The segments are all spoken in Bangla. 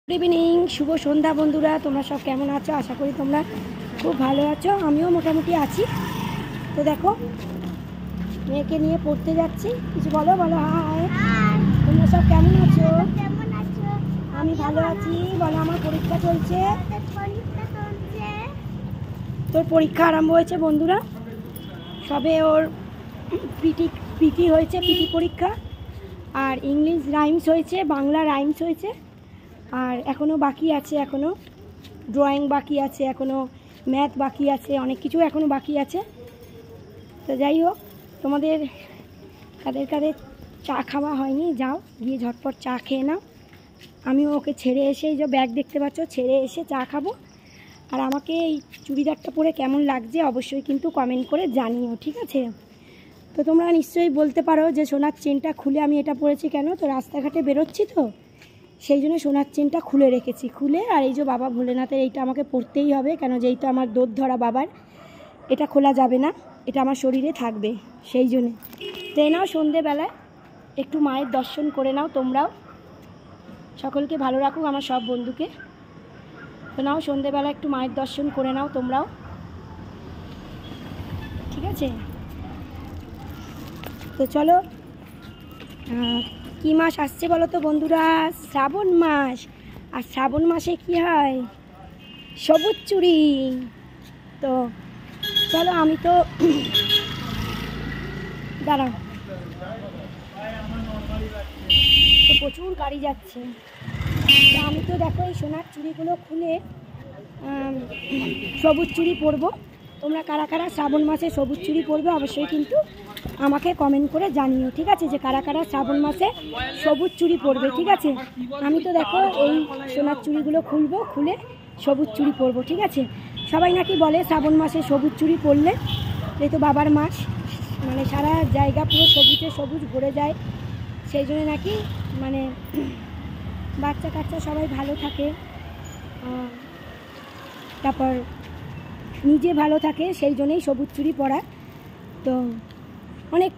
গুড ইভিনিং, শুভ সন্ধ্যা বন্ধুরা। তোমরা সব কেমন আছো? আশা করি তোমরা খুব ভালো আছো। আমিও মোটামুটি আছি। তো দেখো, মেয়েকে নিয়ে পড়তে যাচ্ছি। কিছু বলো বলো। হাই, তোমরা সব কেমন আছো? আমি ভালো আছি। বলো, আমার পরীক্ষা চলছে। তোর পরীক্ষা আরম্ভ হয়েছে বন্ধুরা। সবে ওর পিটি হয়েছে, পিটি পরীক্ষা। আর ইংলিশ রাইমস হয়েছে, বাংলা রাইমস হয়েছে। আর এখনও বাকি আছে, এখনও ড্রয়িং বাকি আছে, এখনও ম্যাথ বাকি আছে, অনেক কিছু এখনও বাকি আছে। তো যাই হোক, তোমাদের কাদের চা খাওয়া হয়নি, যাও গিয়ে ঝটপট চা খেয়ে নাও। আমিও ওকে ছেড়ে এসে, এই যে ব্যাগ দেখতে পাচ্ছ, ছেড়ে এসে চা খাবো। আর আমাকে এই চুড়িদারটা পরে কেমন লাগছে অবশ্যই কিন্তু কমেন্ট করে জানিও, ঠিক আছে? তো তোমরা নিশ্চয়ই বলতে পারো যে সোনার চেনটা খুলে আমি এটা পরেছি কেন? তো রাস্তাঘাটে বেরোচ্ছি, তো সেই জন্য সোনার চেনটা খুলে রেখেছি। খুলে, আর এই যে বাবা ভোলেনাথের এইটা আমাকে পরতেই হবে, কেন যেই তো আমার দোধ ধরা বাবার, এটা খোলা যাবে না, এটা আমার শরীরে থাকবে, সেই জন্যে। তো নাও, সন্ধেবেলায় একটু মায়ের দর্শন করে নাও তোমরাও। সকলকে ভালো রাখুক আমার সব বন্ধুকে। তো নাও, সন্ধেবেলা একটু মায়ের দর্শন করে নাও তোমরাও, ঠিক আছে? তো চলো, কী মাস আসছে বলো তো বন্ধুরা? শ্রাবণ মাস। আর শ্রাবণ মাসে কি হয়? সবুজ চুড়ি। তো চলো, আমি তো দাঁড়াও, তো প্রচুর গাড়ি যাচ্ছে। তো আমি তো দেখো এই সোনার চুড়িগুলো খুলে সবুজ চুড়ি পরবো। তোমরা কারা কারা শ্রাবণ মাসে সবুজ চুড়ি পরবে অবশ্যই কিন্তু আমাকে কমেন্ট করে জানিও, ঠিক আছে? যে কারা কারা শ্রাবণ মাসে সবুজ চুড়ি পরবে, ঠিক আছে? আমি তো দেখো এই সোনার চুড়িগুলো খুলবো, খুলে সবুজ চুড়ি পরবো, ঠিক আছে? সবাই নাকি বলে শ্রাবণ মাসে সবুজ চুড়ি পরলে, যেহেতু বাবার মাস, মানে সারা জায়গা পুরো সবুজে সবুজ ভরে যায়, সেই জন্য নাকি মানে বাচ্চা কাচ্চা সবাই ভালো থাকে, তারপর নিজে ভালো থাকে, সেই জন্যই সবুজ চুড়ি পরা। তো অনেক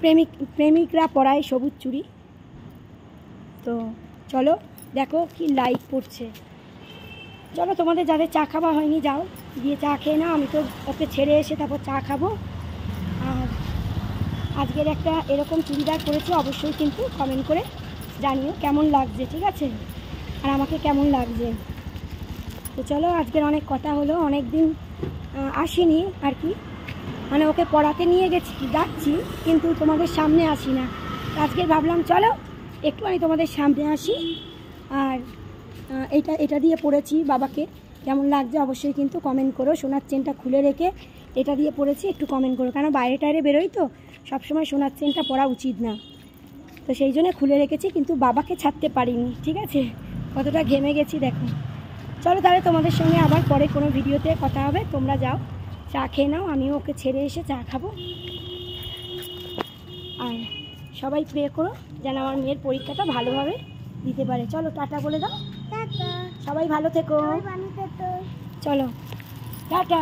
প্রেমিকরা পরায় সবুজ চুড়ি। তো চলো, দেখো কি লাইট পড়ছে। চলো, তোমাদের যাদের চা খাওয়া হয়নি যাও গিয়ে চা খেয়ে নাও। আমি তো ওকে ছেড়ে এসে তারপর চা খাবো। আর আজকের একটা এরকম চুড়িদার পরেছি, অবশ্যই কিন্তু কমেন্ট করে জানিও কেমন লাগছে, ঠিক আছে? আর আমাকে কেমন লাগছে। তো চলো, আজকের অনেক কথা হলো, অনেক দিন আসিনি আর কি, মানে ওকে পড়াতে নিয়ে যাচ্ছি কিন্তু তোমাদের সামনে আসি না। আজকে ভাবলাম চলো একটু আমি তোমাদের সামনে আসি। আর এটা দিয়ে পড়েছি, বাবাকে কেমন লাগছে অবশ্যই কিন্তু কমেন্ট করো। সোনার চেনটা খুলে রেখে এটা দিয়ে পড়েছি, একটু কমেন্ট করো, কারণ বাইরে টাইরে বেরোই তো, সবসময় সোনার চেনটা পরা উচিত না। তো সেই জন্য খুলে রেখেছি, কিন্তু বাবাকে ছাড়তে পারিনি, ঠিক আছে? কতটা ঘেমে গেছি দেখো। চলো তাহলে, তোমাদের সঙ্গে আবার পরে কোনো ভিডিওতে কথা হবে। তোমরা যাও চা খেয়ে নাও, আমিও ওকে ছেড়ে এসে চা খাবো। আর সবাই প্রে করো যেন আমার মেয়ের পরীক্ষাটা ভালোভাবে দিতে পারে। চলো, টাটা বলে দাও। টাটা, সবাই ভালো থেকো। চলো, টাটা।